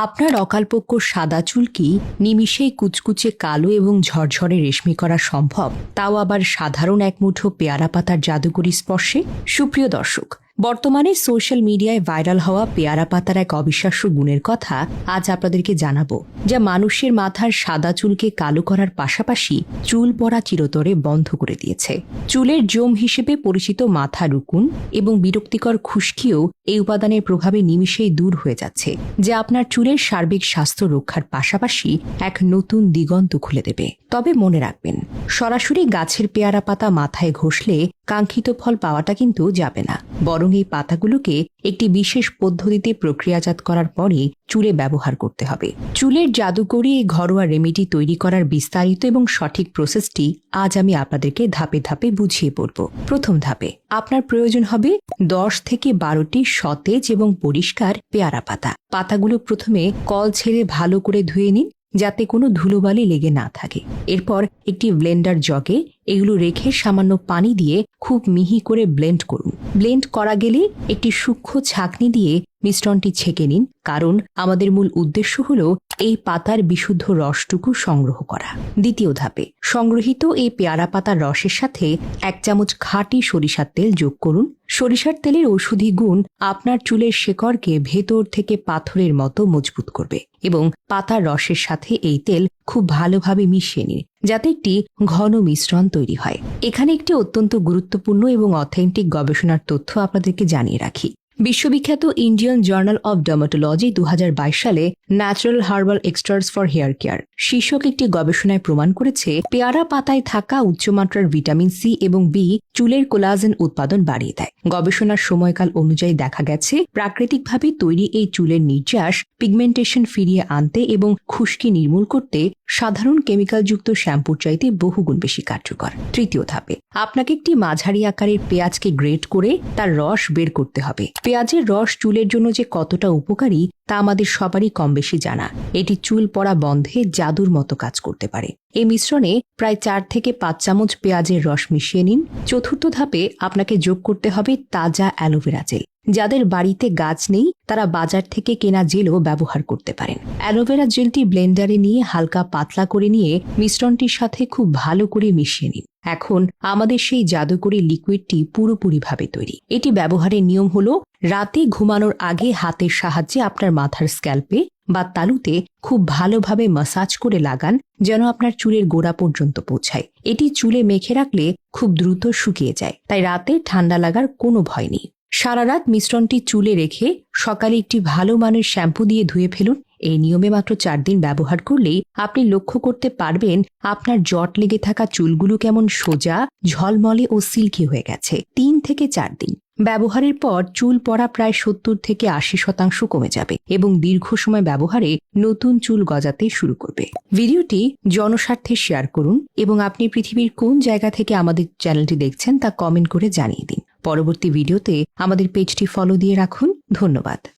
আপনার অকালপক্য সাদা চুল কি নিমিষেই কুচকুচে কালো এবং ঝরঝরে রেশমি করা সম্ভব, তাও আবার সাধারণ এক মুঠো পেয়ারা পাতার জাদুকরী স্পর্শে? সুপ্রিয় দর্শক, বর্তমানে সোশ্যাল মিডিয়ায় ভাইরাল হওয়া পেয়ারা পাতার এক অবিশ্বাস্য গুণের কথা আজ আপনাদেরকে জানাবো, যা মানুষের মাথার সাদা চুলকে কালো করার পাশাপাশি চুল পড়া চিরতরে বন্ধ করে দিয়েছে। চুলের জম হিসেবে পরিচিত মাথা রুকুন এবং বিরক্তিকর খুশকিও এই উপাদানের প্রভাবে নিমিষেই দূর হয়ে যাচ্ছে, যা আপনার চুলের সার্বিক স্বাস্থ্য রক্ষার পাশাপাশি এক নতুন দিগন্ত খুলে দেবে। তবে মনে রাখবেন, সরাসরি গাছের পেয়ারা পাতা মাথায় ঘষলে কাঙ্ক্ষিত ফল পাওয়াটা কিন্তু যাবে না, বরং এই পাতাগুলোকে একটি বিশেষ পদ্ধতিতে প্রক্রিয়াজাত করার পরে চুলে ব্যবহার করতে হবে। চুলের জাদুকরী এই ঘরোয়া রেমেডি তৈরি করার বিস্তারিত এবং সঠিক প্রসেসটি আজ আমি আপনাদেরকে ধাপে ধাপে বুঝিয়ে পড়ব। প্রথম ধাপে আপনার প্রয়োজন হবে 10 থেকে 12টি সতেজ এবং পরিষ্কার পেয়ারা পাতা। পাতাগুলো প্রথমে কল ছেড়ে ভালো করে ধুয়ে নিন, যাতে কোনো ধুলোবালি লেগে না থাকে। এরপর একটি ব্লেন্ডার জগে এগুলো রেখে সামান্য পানি দিয়ে খুব মিহি করে ব্লেন্ড করুন। ব্লেন্ড করা গেলে একটি সূক্ষ্ম ছাঁকনি দিয়ে মিশ্রণটি ছেঁকে নিন, কারণ আমাদের মূল উদ্দেশ্য হলো এই পাতার বিশুদ্ধ রসটুকু সংগ্রহ করা। দ্বিতীয় ধাপে সংগ্রহিত এই পেয়ারা পাতার রসের সাথে 1 চামচ খাঁটি সরিষার তেল যোগ করুন। সরিষার তেলের ঔষধি গুণ আপনার চুলের শেকড়কে ভেতর থেকে পাথরের মতো মজবুত করবে, এবং পাতার রসের সাথে এই তেল খুব ভালোভাবে মিশিয়ে নিন, যাতে একটি ঘন মিশ্রণ তৈরি হয়। এখানে একটি অত্যন্ত গুরুত্বপূর্ণ এবং অথেন্টিক গবেষণার তথ্য আপনাদেরকে জানিয়ে রাখি। বিশ্ববিখ্যাত ইন্ডিয়ান জার্নাল অব ডার্মাটোলজি 2022 সালে natural herbal extracts for hair care শীর্ষক একটি গবেষণায় প্রমাণ করেছে, পেয়ারা পাতায় থাকা উচ্চমাত্রার ভিটামিন সি এবং বি চুলের কোলাজেন উৎপাদন বাড়িয়ে দেয়। গবেষণার সময়কাল অনুযায়ী দেখা গেছে, প্রাকৃতিকভাবে তৈরি এই চুলের নির্যাস পিগমেন্টেশন ফিরিয়ে আনতে এবং খুশকি নির্মূল করতে সাধারণ কেমিক্যালযুক্ত শ্যাম্পুর চাইতে বহুগুণ বেশি কার্যকর। তৃতীয় ধাপে আপনাকে একটি মাঝারি আকারের পেঁয়াজকে গ্রেট করে তার রস বের করতে হবে। পেঁয়াজের রস চুলের জন্য যে কতটা উপকারী তা আমাদের সবারই কম বেশি জানা। এটি চুল পড়া বন্ধে জাদুর মতো কাজ করতে পারে। এই মিশ্রণে প্রায় 4 থেকে 5 চামচ পেঁয়াজের রস মিশিয়ে নিন। চতুর্থ ধাপে আপনাকে যোগ করতে হবে তাজা অ্যালোভেরা জেল। যাদের বাড়িতে গাছ নেই তারা বাজার থেকে কেনা জেলও ব্যবহার করতে পারেন। অ্যালোভেরা জেলটি ব্লেন্ডারে নিয়ে হালকা পাতলা করে নিয়ে মিশ্রণটির সাথে খুব ভালো করে মিশিয়ে নিন। এখন আমাদের সেই জাদুকরী লিকুইডটি পুরোপুরিভাবে তৈরি। এটি ব্যবহারের নিয়ম হলো, রাতে ঘুমানোর আগে হাতের সাহায্যে আপনার মাথার স্ক্যাল্পে বা তালুতে খুব ভালোভাবে ম্যাসাজ করে লাগান, যেন আপনার চুলের গোড়া পর্যন্ত পৌঁছায়। এটি চুলে মেখে রাখলে খুব দ্রুত শুকিয়ে যায়, তাই রাতে ঠান্ডা লাগার কোনো ভয় নেই। সারা রাত মিশ্রণটি চুলে রেখে সকালে একটি ভালো মানের শ্যাম্পু দিয়ে ধুয়ে ফেলুন। এই নিয়মে মাত্র 4 দিন ব্যবহার করলেই আপনি লক্ষ্য করতে পারবেন আপনার জট লেগে থাকা চুলগুলো কেমন সোজা, ঝলমলে ও সিল্কি হয়ে গেছে। 3 থেকে 4 দিন ব্যবহারের পর চুল পড়া প্রায় 70 থেকে 80% কমে যাবে এবং দীর্ঘ সময় ব্যবহারে নতুন চুল গজাতে শুরু করবে। ভিডিওটি জনস্বার্থে শেয়ার করুন এবং আপনি পৃথিবীর কোন জায়গা থেকে আমাদের চ্যানেলটি দেখছেন তা কমেন্ট করে জানিয়ে দিন। পরবর্তী ভিডিওতে আমাদের পেজটি ফলো দিয়ে রাখুন। ধন্যবাদ।